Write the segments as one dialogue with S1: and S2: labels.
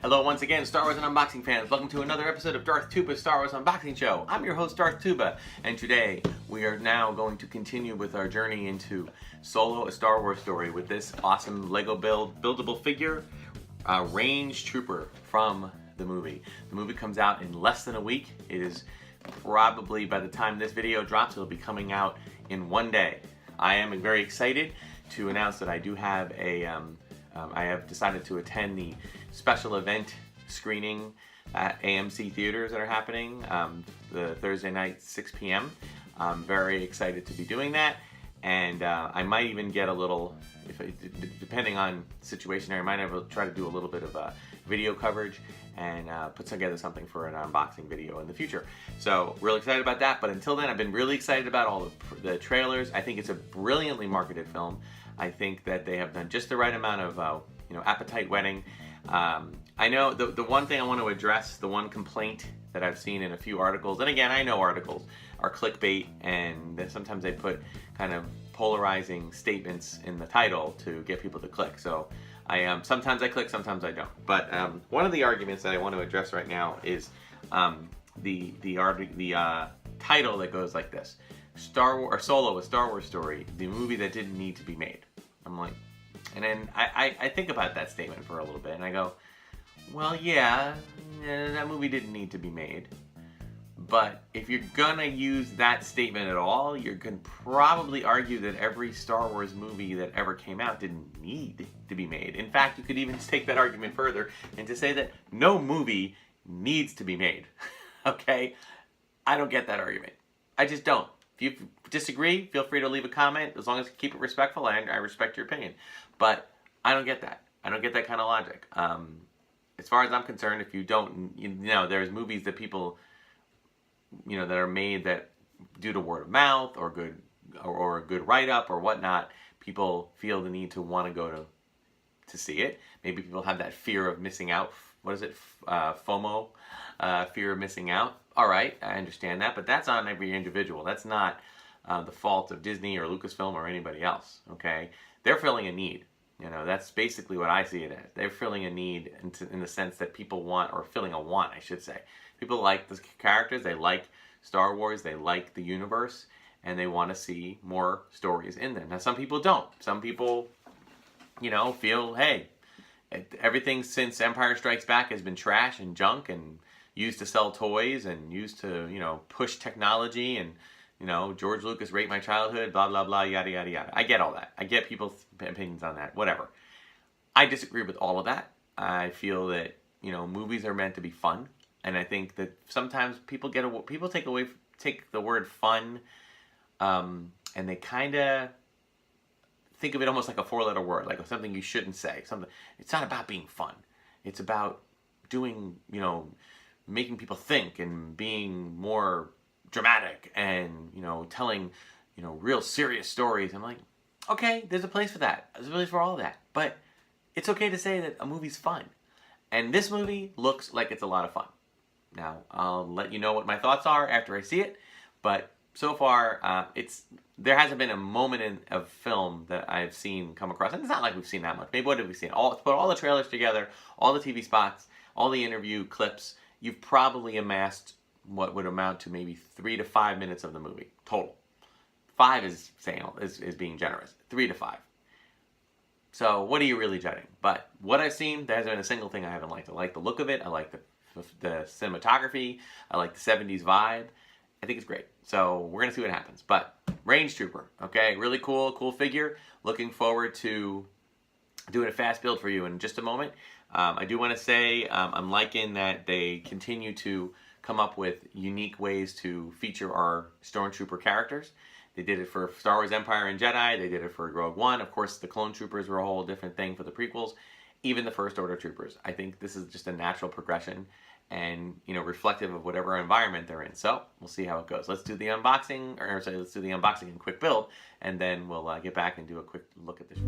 S1: Hello once again, Star Wars and Unboxing fans. Welcome to another episode of Darth Tuba's Star Wars Unboxing Show. I'm your host, Darth Tuba, and today we are now going to continue with our journey into Solo, a Star Wars story with this awesome Lego buildable figure, Range Trooper from the movie. The movie comes out in less than a week. It is probably, by the time this video drops, it'll be coming out in one day. I am very excited to announce that I do have I have decided to attend the special event screening at AMC theaters that are happening the Thursday night, 6 p.m. I'm very excited to be doing that, and I might even get a little, depending on the situation, I might try to do a little bit of video coverage and put together something for an unboxing video in the future. So really excited about that, but until then I've been really excited about all the trailers. I think it's a brilliantly marketed film. I think that they have done just the right amount of appetite whetting. I know the one thing I want to address, the one complaint that I've seen in a few articles, and again, I know articles are clickbait and sometimes they put kind of polarizing statements in the title to get people to click. So sometimes I click, sometimes I don't. But one of the arguments that I want to address right now is the title that goes like this: Solo, a Star Wars story, the movie that didn't need to be made. I'm like, and then I think about that statement for a little bit and I go, well, yeah, that movie didn't need to be made. But if you're gonna use that statement at all, you can probably argue that every Star Wars movie that ever came out didn't need to be made. In fact, you could even take that argument further and to say that no movie needs to be made. Okay? I don't get that argument. I just don't. If you disagree, feel free to leave a comment. As long as you keep it respectful, I respect your opinion. But I don't get that. I don't get that kind of logic. As far as I'm concerned, if you don't, there's movies that people, that are made that due to word of mouth or a good write-up or whatnot, people feel the need to want to go to see it. Maybe people have that fear of missing out. What is it? FOMO, fear of missing out. All right, I understand that, but that's on every individual. That's not the fault of Disney or Lucasfilm or anybody else, okay? They're filling a need. That's basically what I see it as. They're filling a need in the sense that people want, or filling a want, I should say. People like the characters, they like Star Wars, they like the universe, and they want to see more stories in them. Now, some people don't. Some people, feel, hey, everything since Empire Strikes Back has been trash and junk and used to sell toys and used to, push technology and, George Lucas raped my childhood, blah, blah, blah, yada, yada, yada. I get all that. I get people's opinions on that, whatever. I disagree with all of that. I feel that, movies are meant to be fun. And I think that sometimes people take the word fun, and they kind of think of it almost like a four-letter word, like something you shouldn't say. It's not about being fun. It's about doing, making people think and being more dramatic and, telling, real serious stories. I'm like, okay, there's a place for that. There's a place for all of that. But it's okay to say that a movie's fun. And this movie looks like it's a lot of fun. Now, I'll let you know what my thoughts are after I see it. But so far, there hasn't been a moment of film that I've seen come across. And it's not like we've seen that much. Maybe what have we seen? Put all the trailers together, all the TV spots, all the interview clips. You've probably amassed what would amount to maybe 3 to 5 minutes of the movie total. 5 is being generous. 3 to 5. So what are you really judging? But what I've seen, there hasn't been a single thing I haven't liked. I like the look of it. I like the cinematography. I like the 70s vibe. I think it's great. So we're going to see what happens. But Range Trooper, okay? Really cool figure. Looking forward to doing a fast build for you in just a moment. I do want to say I'm liking that they continue to come up with unique ways to feature our Stormtrooper characters. They did it for Star Wars Empire and Jedi. They did it for Rogue One. Of course, the Clone Troopers were a whole different thing for the prequels. Even the First Order Troopers. I think this is just a natural progression and, reflective of whatever environment they're in. So, we'll see how it goes. Let's do the unboxing, let's do the unboxing and quick build, and then we'll get back and do a quick look at this.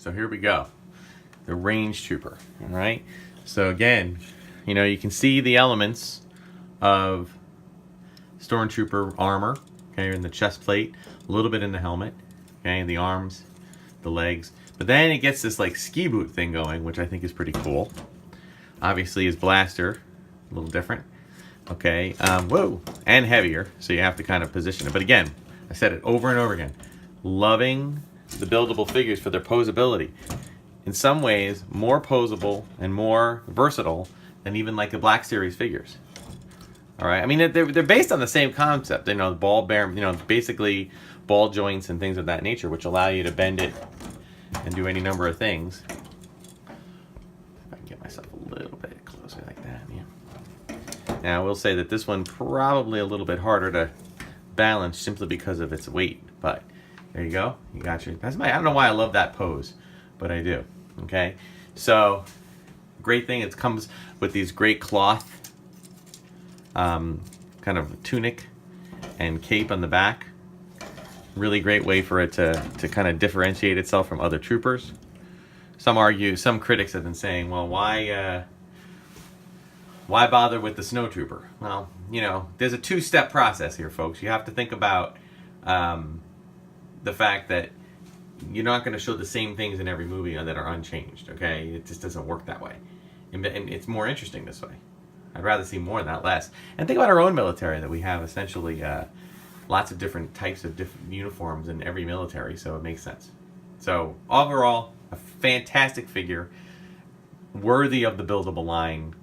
S1: So here we go. The range trooper, all right? So again, you know, you can see the elements of stormtrooper armor, okay, in the chest plate, a little bit in the helmet, okay, the arms, the legs. But then it gets this like ski boot thing going, which I think is pretty cool. Obviously his blaster, a little different, okay, whoa, and heavier, so you have to kind of position it. But again, I said it over and over again, loving the buildable figures for their posability. In some ways, more posable and more versatile than even like the Black Series figures. All right, I mean they're based on the same concept, you know, the ball bearing, you know, basically ball joints and things of that nature, which allow you to bend it and do any number of things. If I can get myself a little bit closer like that, yeah. Now I will say that this one probably a little bit harder to balance simply because of its weight, but there you go. You got your. That's my. I don't know why I love that pose, but I do. Okay, so great thing. It comes with these great cloth kind of tunic and cape on the back. Really great way for it to kind of differentiate itself from other troopers. Some critics have been saying, well, why bother with the snow trooper? Well, you know, there's a two-step process here, folks. You have to think about the fact that you're not going to show the same things in every movie that are unchanged, okay? It just doesn't work that way. And it's more interesting this way. I'd rather see more than that less. And think about our own military, that we have essentially lots of different types of different uniforms in every military, so it makes sense. So overall, a fantastic figure, worthy of the buildable line.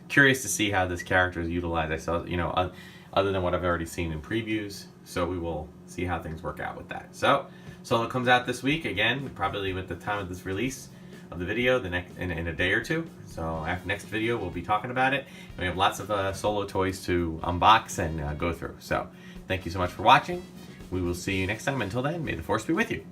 S1: Curious to see how this character is utilized. I saw, you know, other than what I've already seen in previews, so we will see how things work out with that. So Solo comes out this week, again, probably with the time of this release of the video, in a day or two. So after next video, we'll be talking about it. And we have lots of Solo toys to unbox and go through. So thank you so much for watching. We will see you next time. Until then, may the Force be with you.